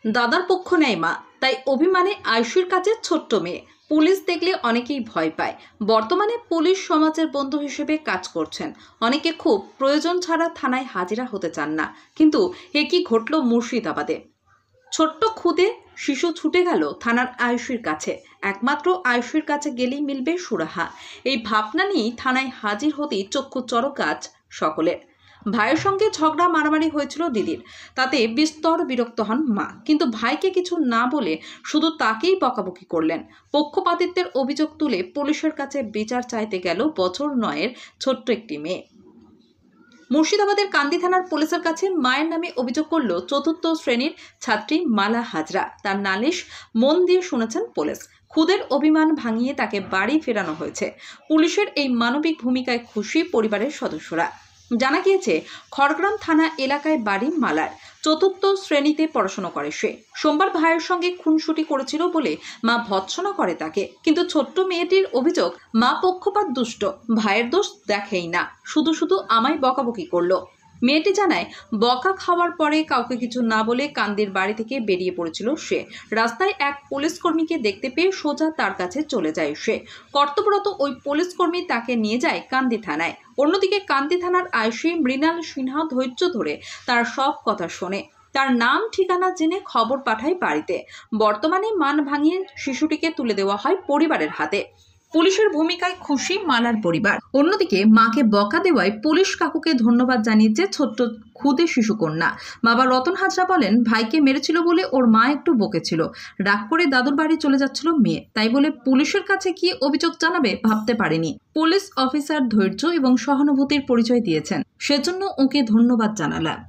দাদার পক্ষ নেয় মা, তাই অভিমানে আয়ুষীর কাছে ছোট্ট মেয়ে। পুলিশ দেখলে অনেকেই ভয় পায়। বর্তমানে পুলিশ সমাজের বন্ধু হিসেবে কাজ করছেন। অনেকে খুব প্রয়োজন ছাড়া থানায় হাজিরা হতে চান না। কিন্তু এ কি ঘটল মুর্শিদাবাদে। ছোট্ট খুদে শিশু ছুটে গেল থানার আয়ুষীর কাছে। একমাত্র আয়ুষীর কাছে গেলেই মিলবে সুরাহা। এই ভাবনা নিয়েই থানায় হাজির হতেই চক্ষু চড়ক গাছ সকলের। ভাইয়ের সঙ্গে ঝগড়া মারামারি হয়েছিল দিদির, তাতে বিস্তর বিরক্ত হন মা। কিন্তু ভাইকে কিছু না বলে শুধু তাকেই বকাবকি করলেন। পক্ষপাতিত্বের অভিযোগ তুলে পুলিশের কাছে বিচার চাইতে গেল বছর 9-এর ছোট্ট একটি মেয়ে। মুর্শিদাবাদের কান্দি থানার পুলিশের কাছে মায়ের নামে অভিযোগ করল 4র্থ শ্রেণীর ছাত্রী মালা হাজরা। তার নালিশ মন দিয়ে শুনেছেন পুলিশ। খুদের অভিমান ভাঙিয়ে তাকে বাড়ি ফেরানো হয়েছে। পুলিশের এই মানবিক ভূমিকায় খুশি পরিবারের সদস্যরা। জানা গিয়েছে, খড়গ্রাম থানা এলাকায় বাড়ি মালার। 4র্থ শ্রেণীতে পড়াশোনা করে সে। সোমবার ভাইয়ের সঙ্গে খুনসুটি করেছিল বলে মা ভৎসনা করে তাকে। কিন্তু ছোট্ট মেয়েটির অভিযোগ, মা পক্ষপাত দুষ্ট, ভাইয়ের দোষ দেখেই না, শুধু শুধু আমায় বকাবকি করলো। মেয়েটি জানায়, বকা খাওয়ার পরে কাউকে কিছু না বলে কান্দির বাড়ি থেকে বেরিয়ে পড়েছিল সে। রাস্তায় এক পুলিশ কর্মীকে দেখতে পেয়ে সোজা তার কাছে চলে যায় সে। কর্তব্যরত ওই পুলিশ কর্মী তাকে নিয়ে যায় কান্দি থানায়। অন্যদিকে কান্দি থানার আইসি মৃণাল সিনহা ধৈর্য ধরে তার সব কথা শোনে। তার নাম ঠিকানা জেনে খবর পাঠায় বাড়িতে। বর্তমানে মান ভাঙিয়ে শিশুটিকে তুলে দেওয়া হয় পরিবারের হাতে। পুলিশের ভূমিকায় খুশি মালার পরিবার। অন্যদিকে মাকে বকা দেওয়ায় পুলিশ কাকুকে ধন্যবাদ জানিয়েছে ছোট্ট খুদে শিশুকন্যা। বাবা রতন হাজরা বলেন, ভাইকে মেরেছিল বলে ওর মা একটু বকেছিল। রাগ করে দাদুর বাড়ি চলে যাচ্ছিল মেয়ে, তাই বলে পুলিশের কাছে কি অভিযোগ জানাবে ভাবতে পারেনি। পুলিশ অফিসার ধৈর্য এবং সহানুভূতির পরিচয় দিয়েছেন, সেজন্য ওকে ধন্যবাদ জানালাম।